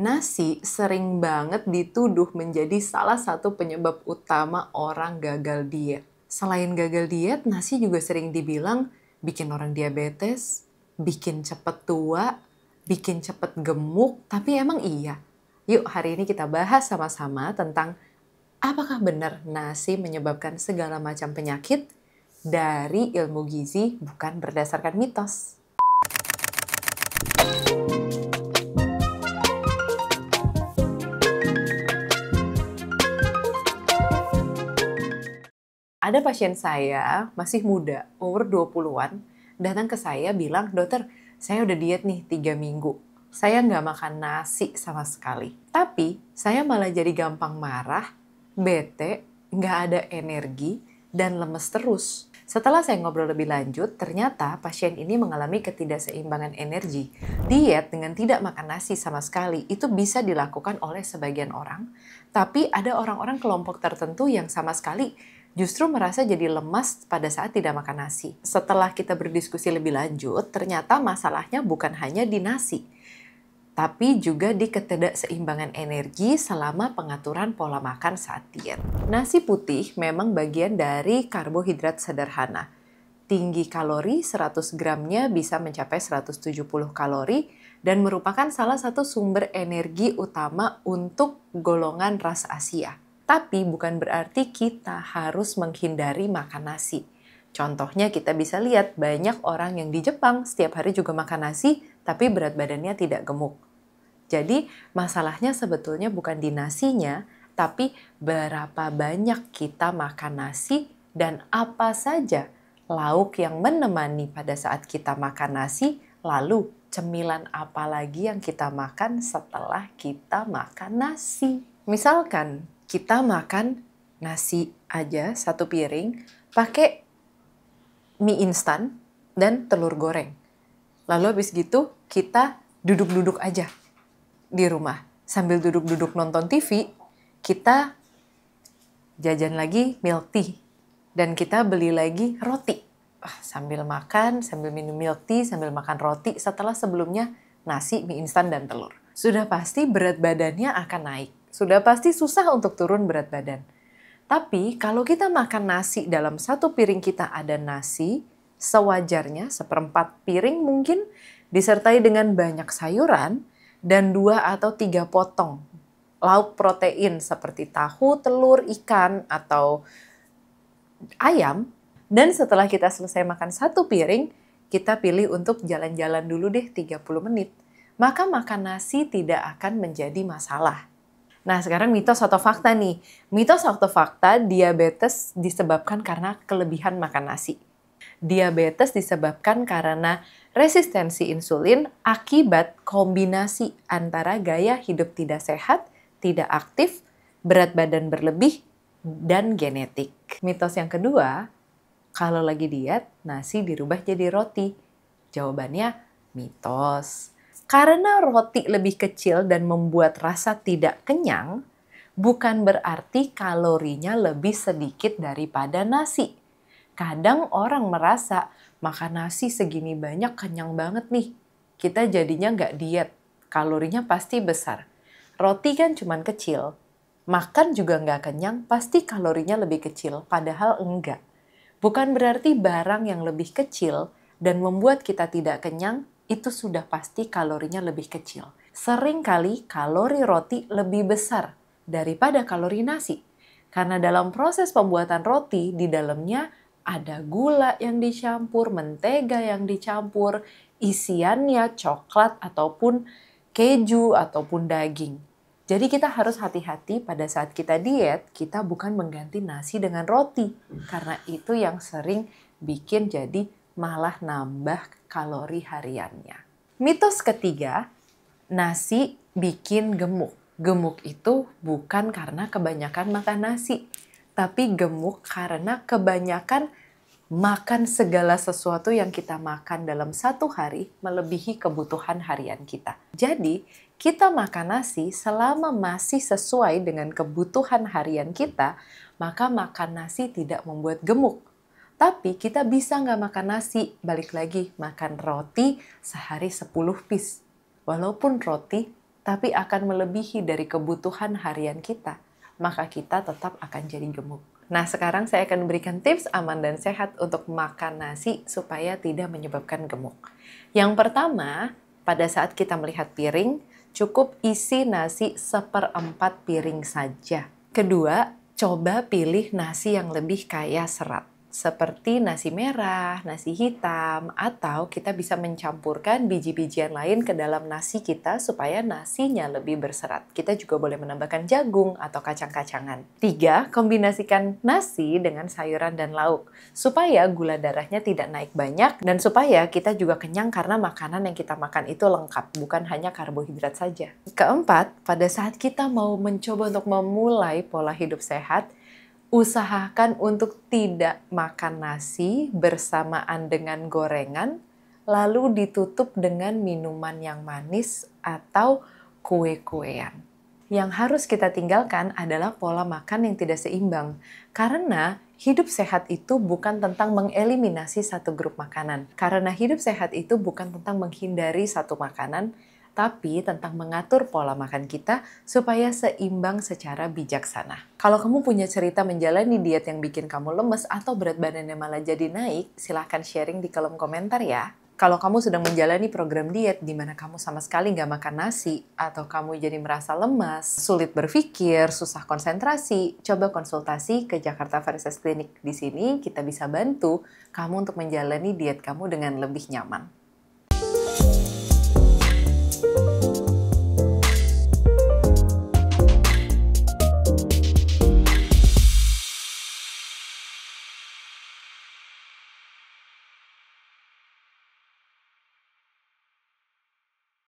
Nasi sering banget dituduh menjadi salah satu penyebab utama orang gagal diet. Selain gagal diet, nasi juga sering dibilang bikin orang diabetes, bikin cepet tua, bikin cepet gemuk, tapi emang iya? Yuk hari ini kita bahas sama-sama tentang apakah benar nasi menyebabkan segala macam penyakit dari ilmu gizi bukan berdasarkan mitos. Ada pasien saya, masih muda, umur 20-an, datang ke saya bilang, "Dokter, saya udah diet nih 3 minggu. Saya nggak makan nasi sama sekali. Tapi, saya malah jadi gampang marah, bete, nggak ada energi, dan lemes terus." Setelah saya ngobrol lebih lanjut, ternyata pasien ini mengalami ketidakseimbangan energi. Diet dengan tidak makan nasi sama sekali, itu bisa dilakukan oleh sebagian orang. Tapi ada orang-orang kelompok tertentu yang sama sekali justru merasa jadi lemas pada saat tidak makan nasi. Setelah kita berdiskusi lebih lanjut, ternyata masalahnya bukan hanya di nasi, tapi juga di ketidakseimbangan energi selama pengaturan pola makan saat diet. Nasi putih memang bagian dari karbohidrat sederhana. Tinggi kalori, 100 gramnya bisa mencapai 170 kalori, dan merupakan salah satu sumber energi utama untuk golongan ras Asia. Tapi bukan berarti kita harus menghindari makan nasi. Contohnya kita bisa lihat banyak orang yang di Jepang setiap hari juga makan nasi, tapi berat badannya tidak gemuk. Jadi masalahnya sebetulnya bukan di nasinya, tapi berapa banyak kita makan nasi dan apa saja lauk yang menemani pada saat kita makan nasi, lalu cemilan apa lagi yang kita makan setelah kita makan nasi. Misalkan kita makan nasi aja satu piring pakai mie instan dan telur goreng. Lalu habis gitu kita duduk-duduk aja di rumah. Sambil duduk-duduk nonton TV, kita jajan lagi milk tea. Dan kita beli lagi roti. Sambil makan, sambil minum milk tea, sambil makan roti setelah sebelumnya nasi, mie instan, dan telur. Sudah pasti berat badannya akan naik. Sudah pasti susah untuk turun berat badan. Tapi kalau kita makan nasi, dalam satu piring kita ada nasi, sewajarnya 1/4 piring mungkin disertai dengan banyak sayuran dan 2 atau 3 potong lauk protein seperti tahu, telur, ikan, atau ayam. Dan setelah kita selesai makan satu piring, kita pilih untuk jalan-jalan dulu deh 30 menit. Maka makan nasi tidak akan menjadi masalah. Nah, sekarang mitos atau fakta nih. Mitos atau fakta, diabetes disebabkan karena kelebihan makan nasi. Diabetes disebabkan karena resistensi insulin akibat kombinasi antara gaya hidup tidak sehat, tidak aktif, berat badan berlebih, dan genetik. Mitos yang kedua, kalau lagi diet, nasi dirubah jadi roti. Jawabannya mitos. Karena roti lebih kecil dan membuat rasa tidak kenyang, bukan berarti kalorinya lebih sedikit daripada nasi. Kadang orang merasa makan nasi segini banyak kenyang banget nih. Kita jadinya nggak diet, kalorinya pasti besar. Roti kan cuman kecil, makan juga nggak kenyang, pasti kalorinya lebih kecil, padahal enggak. Bukan berarti barang yang lebih kecil dan membuat kita tidak kenyang, itu sudah pasti kalorinya lebih kecil. Seringkali kalori roti lebih besar daripada kalori nasi. Karena dalam proses pembuatan roti, di dalamnya ada gula yang dicampur, mentega yang dicampur, isiannya coklat ataupun keju ataupun daging. Jadi kita harus hati-hati pada saat kita diet, kita bukan mengganti nasi dengan roti. Karena itu yang sering bikin jadi malah nambah kalori hariannya. Mitos ketiga, nasi bikin gemuk. Gemuk itu bukan karena kebanyakan makan nasi, tapi gemuk karena kebanyakan makan segala sesuatu yang kita makan dalam satu hari melebihi kebutuhan harian kita. Jadi, kita makan nasi selama masih sesuai dengan kebutuhan harian kita, maka makan nasi tidak membuat gemuk. Tapi kita bisa nggak makan nasi, balik lagi makan roti sehari 10 piece. Walaupun roti tapi akan melebihi dari kebutuhan harian kita, maka kita tetap akan jadi gemuk. Nah, sekarang saya akan berikan tips aman dan sehat untuk makan nasi supaya tidak menyebabkan gemuk. Yang pertama, pada saat kita melihat piring, cukup isi nasi 1/4 piring saja. Kedua, coba pilih nasi yang lebih kaya serat, seperti nasi merah, nasi hitam, atau kita bisa mencampurkan biji-bijian lain ke dalam nasi kita supaya nasinya lebih berserat. Kita juga boleh menambahkan jagung atau kacang-kacangan. 3, kombinasikan nasi dengan sayuran dan lauk, supaya gula darahnya tidak naik banyak dan supaya kita juga kenyang karena makanan yang kita makan itu lengkap, bukan hanya karbohidrat saja. Keempat, pada saat kita mau mencoba untuk memulai pola hidup sehat, usahakan untuk tidak makan nasi bersamaan dengan gorengan, lalu ditutup dengan minuman yang manis atau kue-kuean. Yang harus kita tinggalkan adalah pola makan yang tidak seimbang, karena hidup sehat itu bukan tentang mengeliminasi satu grup makanan. Karena hidup sehat itu bukan tentang menghindari satu makanan, tapi tentang mengatur pola makan kita supaya seimbang secara bijaksana. Kalau kamu punya cerita menjalani diet yang bikin kamu lemes atau berat badannya malah jadi naik, silahkan sharing di kolom komentar ya. Kalau kamu sedang menjalani program diet di mana kamu sama sekali nggak makan nasi, atau kamu jadi merasa lemas, sulit berpikir, susah konsentrasi, coba konsultasi ke Jakarta Varises Clinic. Di sini kita bisa bantu kamu untuk menjalani diet kamu dengan lebih nyaman.